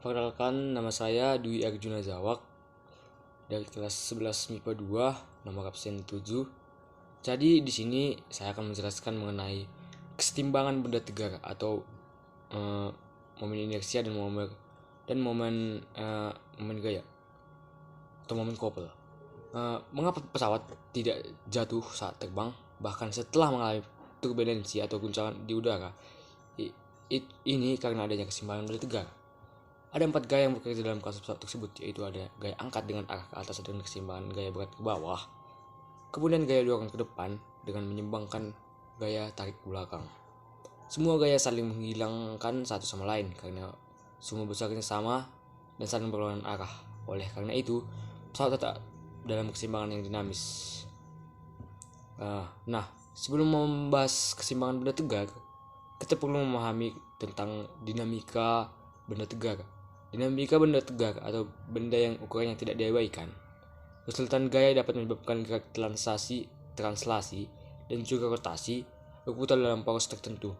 Perkenalkan, nama saya Dwi Arjuna Zawak dari kelas 11 MIPA 2, nomor absen 7. Jadi di sini saya akan menjelaskan mengenai kesetimbangan benda tegar atau momen inersia dan momen gaya atau momen couple. Mengapa pesawat tidak jatuh saat terbang bahkan setelah mengalami turbulensi atau guncangan di udara? Ini karena adanya keseimbangan benda tegar. Ada 4 gaya yang bekerja dalam kasus pesawat tersebut, yaitu ada gaya angkat dengan arah ke atas dengan keseimbangan gaya berat ke bawah, kemudian gaya dorong ke depan dengan menyeimbangkan gaya tarik ke belakang. Semua gaya saling menghilangkan satu sama lain karena sumber besarnya sama dan saling berlawanan arah. Oleh karena itu, pesawat tetap dalam keseimbangan yang dinamis. Nah, sebelum membahas keseimbangan benda tegar, kita perlu memahami tentang dinamika benda tegar. Dinamika benda tegar atau benda yang ukurannya tidak diabaikan. Kesulitan gaya dapat menyebabkan gerak translasi, dan juga rotasi berputar dalam poros tertentu.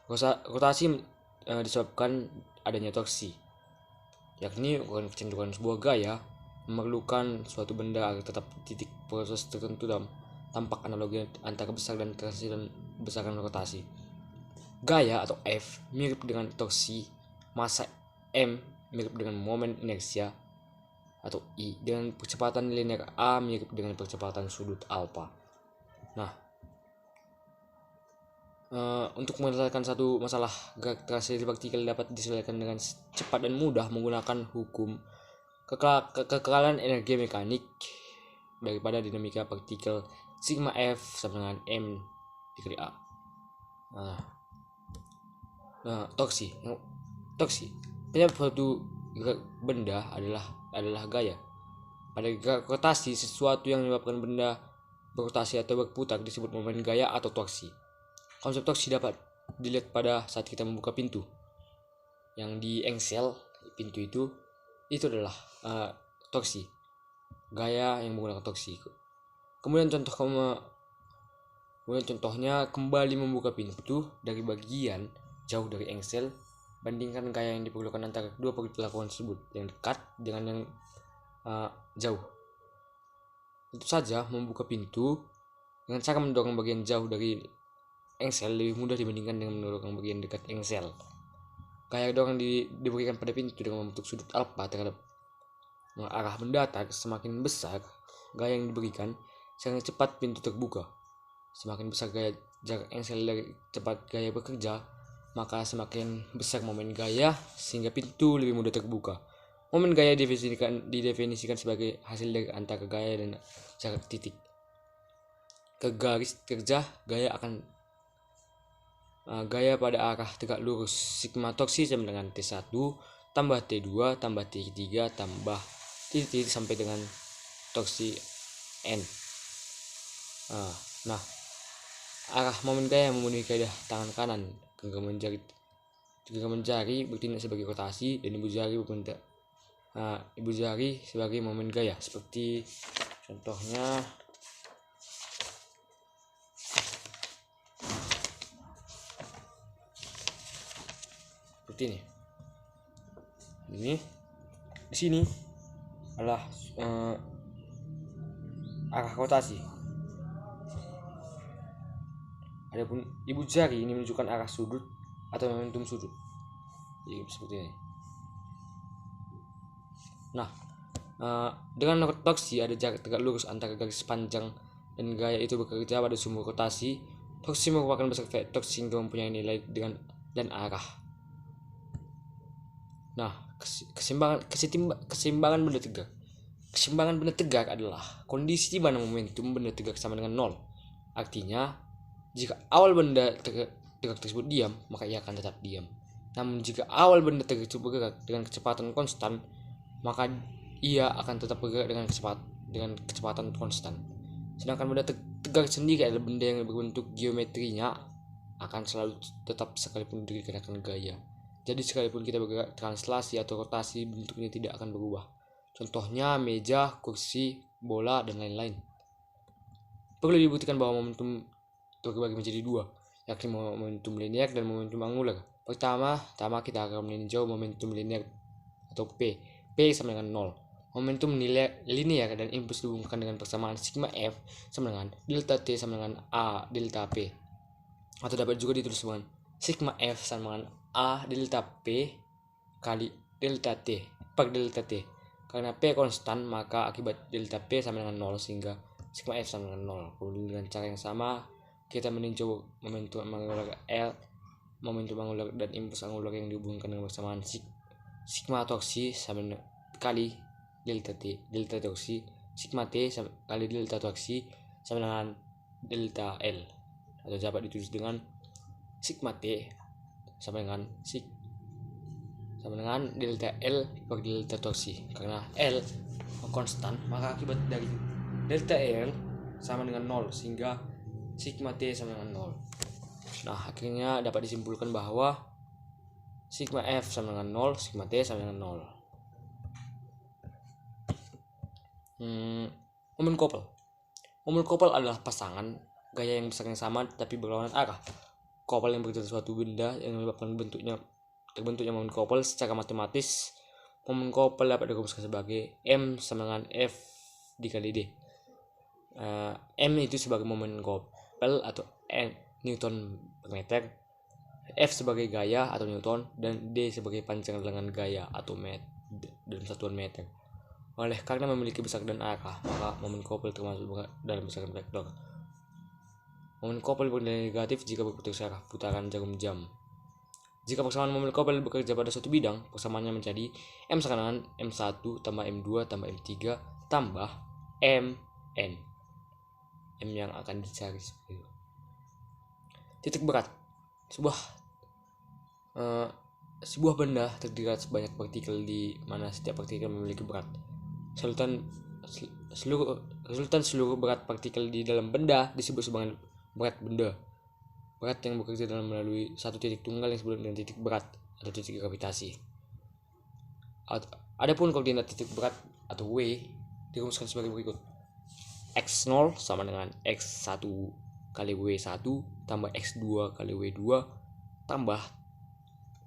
Rotasi disebabkan adanya torsi, yakni ukuran kecenderungan sebuah gaya memerlukan suatu benda agar tetap titik proses tertentu dalam tampak analogi antara besar dan translasi dan besaran rotasi. Gaya atau F mirip dengan torsi, massa M mirip dengan momen inersia atau I, dengan percepatan linear A mirip dengan percepatan sudut alfa. Nah, untuk menyelesaikan satu masalah gerak translasi partikel dapat diselesaikan dengan cepat dan mudah menggunakan hukum kekeralan energi mekanik daripada dinamika partikel sigma F sama dengan M dikali A. Torsi. Penyebab suatu gerak benda adalah gaya. Pada gerak rotasi, sesuatu yang menyebabkan benda berotasi atau berputar disebut momen gaya atau torsi. Konsep torsi dapat dilihat pada saat kita membuka pintu. Yang di engsel pintu itu adalah torsi. Gaya yang menggunakan torsi. Kemudian contohnya kembali membuka pintu dari bagian jauh dari engsel. Bandingkan gaya yang diperlukan antara kedua perlakuan tersebut, yang dekat dengan yang jauh. Tentu saja membuka pintu dengan cara mendorong bagian jauh dari engsel lebih mudah dibandingkan dengan mendorong bagian dekat engsel. Gaya dorong diberikan pada pintu dengan membentuk sudut alfa terhadap arah mendatar. Semakin besar gaya yang diberikan, semakin cepat pintu terbuka. Semakin besar gaya jarak engsel dari cepat gaya bekerja, maka semakin besar momen gaya sehingga pintu lebih mudah terbuka. Momen gaya didefinisikan sebagai hasil dari antara gaya dan jarak titik ke garis kerja gaya akan gaya pada arah tegak lurus. Sigma torsi sama dengan T1 tambah T2 tambah T3 tambah titik sampai dengan torsi N. Nah, arah momen gaya memenuhi kaidah tangan kanan. Genggaman jari bertindak sebagai rotasi dan ibu jari sebagai momen gaya. Seperti contohnya seperti ini. Ini di sini adalah arah rotasi. Adapun ibu jari ini menunjukkan arah sudut atau momentum sudut. Jadi seperti ini. Nah, dengan torsi ada jarak tegak lurus antara garis panjang dan gaya itu bekerja pada sumber rotasi. Torsi merupakan besar vektor sehingga mempunyai nilai dan arah. Nah, keseimbangan benda tegar. Keseimbangan benda tegar adalah kondisi di mana momentum benda tegar sama dengan 0. Artinya, jika awal benda tegak tersebut diam, maka ia akan tetap diam. Namun jika awal benda tegak tersebut bergerak dengan kecepatan konstan, maka ia akan tetap bergerak dengan kecepatan konstan. Sedangkan benda tegar sendiri adalah benda yang berbentuk geometrinya akan selalu tetap sekalipun dikenakan gaya. Jadi sekalipun kita bergerak translasi atau rotasi, bentuknya tidak akan berubah. Contohnya meja, kursi, bola, dan lain-lain. Perlu dibuktikan bahwa momentum terbagi menjadi 2, yakni momentum linear dan momentum angular. Pertama kita akan meninjau momentum linear atau P. P sama dengan 0. Momentum linear dan impuls dihubungkan dengan persamaan sigma F sama dengan delta T sama dengan A delta P. Atau dapat juga ditulis dengan sigma F sama dengan A delta P kali delta T per delta T. Karena P konstan, maka akibat delta P sama dengan 0 sehingga sigma F sama dengan 0. Kemudian dengan cara yang sama kita meninjau momentum angular L, momentum angular dan impuls angular yang dihubungkan dengan persamaan sigma torsi sama kali delta torsi, sigma T kali delta torsi sama dengan delta L, atau dapat ditulis dengan sigma T sama dengan delta L per delta torsi. Karena L konstan, maka akibat dari delta L sama dengan 0 sehingga sigma T sama dengan 0. Nah, akhirnya dapat disimpulkan bahwa sigma F sama dengan 0, sigma T sama dengan 0. Momen couple adalah pasangan gaya yang besar yang sama tapi berlawanan arah. Couple yang bergerak suatu benda yang menyebabkan terbentuknya momen couple secara matematis. Momen couple dapat dirumuskan sebagai M sama dengan F dikali D. M itu sebagai momen couple atau Newton per meter, F sebagai gaya atau Newton, dan D sebagai panjang lengan gaya atau dalam satuan meter. Oleh karena memiliki besar dan arah, maka momen couple termasuk dalam besaran vektor. Momen couple bernilai negatif jika berputar searah putaran jarum jam. Jika persamaan momen couple bekerja pada suatu bidang, persamaannya menjadi M sama dengan M1 tambah M2 tambah M3 tambah Mn. M yang akan dicari seperti itu. Titik berat. Sebuah benda terdiri atas banyak partikel di mana setiap partikel memiliki berat. Resultan seluruh berat partikel di dalam benda disebut sebagai berat benda. Berat yang bekerja dalam melalui satu titik tunggal yang disebut dengan titik berat atau titik gravitasi. Adapun koordinat titik berat atau W dirumuskan sebagai berikut. X0 sama dengan X1 kali W1 tambah X2 kali W2 tambah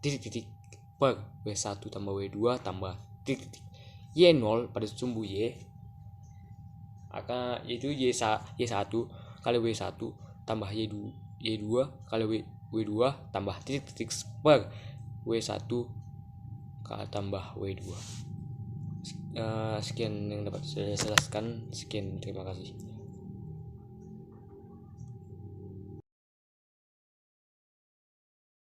titik-titik per W1 tambah W2 tambah titik-titik Y0 pada sumbu Y, yaitu Y1 kali W1 tambah Y2 kali W2 tambah titik-titik per W1 tambah W2. Sekian yang dapat saya jelaskan. Sekian, terima kasih.